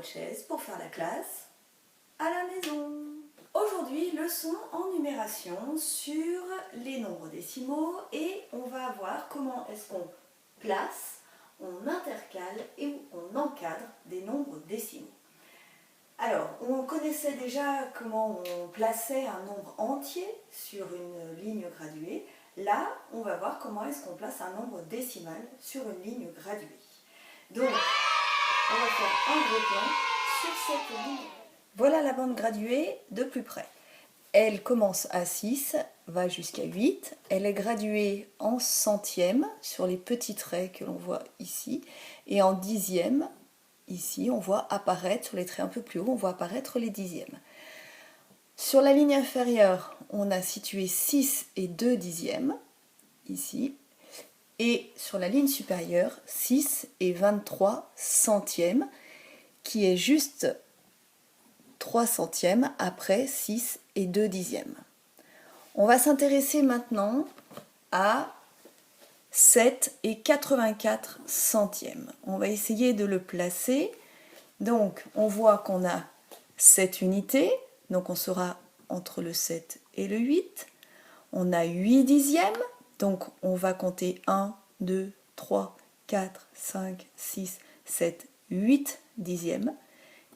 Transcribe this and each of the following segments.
votre chaise pour faire la classe à la maison. Aujourd'hui, leçon en numération sur les nombres décimaux et on va voir comment est-ce qu'on place, on intercale et on encadre des nombres décimaux. Alors, on connaissait déjà comment on plaçait un nombre entier sur une ligne graduée. Là, on va voir comment est-ce qu'on place un nombre décimal sur une ligne graduée. Donc, on va faire un gros plan sur cette ligne. Voilà la bande graduée de plus près. Elle commence à 6, va jusqu'à 8. Elle est graduée en centièmes sur les petits traits que l'on voit ici. Et en dixièmes, ici, on voit apparaître, sur les traits un peu plus hauts, on voit apparaître les dixièmes. Sur la ligne inférieure, on a situé 6 et 2 dixièmes, ici. Et sur la ligne supérieure, 6 et 23 centièmes, qui est juste 3 centièmes après 6 et 2 dixièmes. On va s'intéresser maintenant à 7 et 84 centièmes. On va essayer de le placer. Donc, on voit qu'on a 7 unités, donc on sera entre le 7 et le 8. On a 8 dixièmes, donc on va compter 1, 2, 3, 4, 5, 6, 7, 8 dixièmes.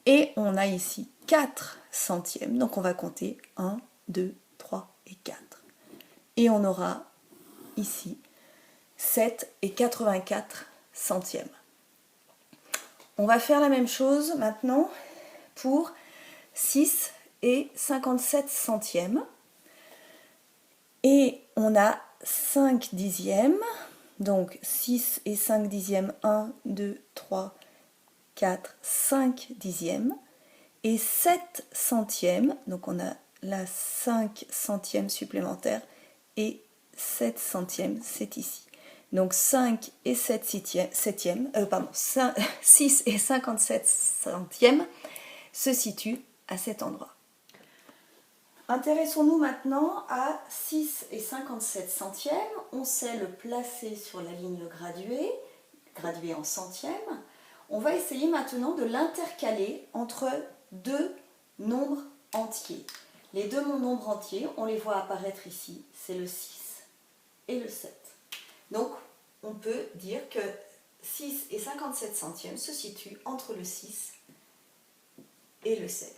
Et on a ici 4 centièmes, donc on va compter 1, 2, 3 et 4. Et on aura ici 7 et 84 centièmes. On va faire la même chose maintenant pour 6 et 57 centièmes. Et on a 5 dixièmes, donc 6 et 5 dixièmes, 1, 2, 3, 4, 5 dixièmes. Et 7 centièmes, donc on a là 5 centièmes supplémentaires et 7 centièmes, c'est ici. Donc 5 et 7 septièmes, 6 et 57 centièmes se situent à cet endroit. Intéressons-nous maintenant à 6 et 57 centièmes. On sait le placer sur la ligne graduée en centièmes. On va essayer maintenant de l'intercaler entre deux nombres entiers. Les deux nombres entiers, on les voit apparaître ici, c'est le 6 et le 7. Donc, on peut dire que 6 et 57 centièmes se situent entre le 6 et le 7.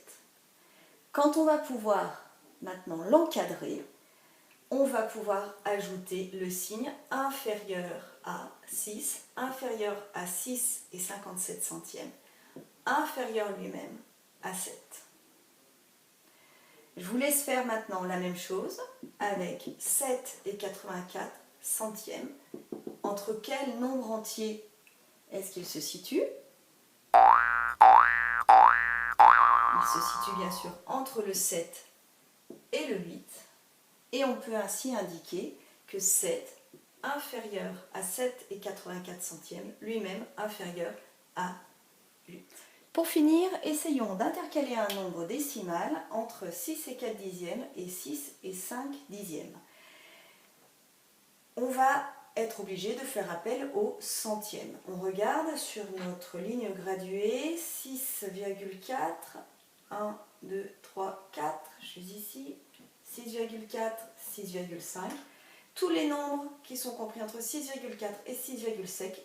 Quand on va pouvoir maintenant l'encadrer, on va pouvoir ajouter le signe inférieur à 6, inférieur à 6 et 57 centièmes, inférieur lui-même à 7. Je vous laisse faire maintenant la même chose avec 7 et 84 centièmes. Entre quel nombre entier est-ce qu'il se situe? Il se situe bien sûr entre le 7 et le 8. Et on peut ainsi indiquer que 7 inférieur à 7 et 84 centièmes, lui-même inférieur à 8. Pour finir, essayons d'intercaler un nombre décimal entre 6 et 4 dixièmes et 6 et 5 dixièmes. On va être obligé de faire appel au centième. On regarde sur notre ligne graduée 6,4, 1, 2, 3, 4, je suis ici, 6,4, 6,5. Tous les nombres qui sont compris entre 6,4 et 6,5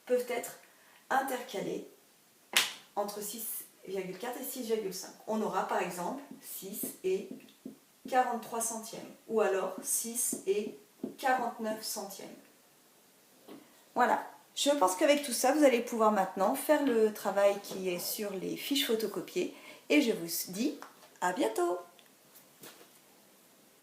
peuvent être intercalés entre 6,4 et 6,5. On aura par exemple 6 et 43 centièmes ou alors 6 et 49 centièmes. Voilà, je pense qu'avec tout ça, vous allez pouvoir maintenant faire le travail qui est sur les fiches photocopiées et je vous dis à bientôt!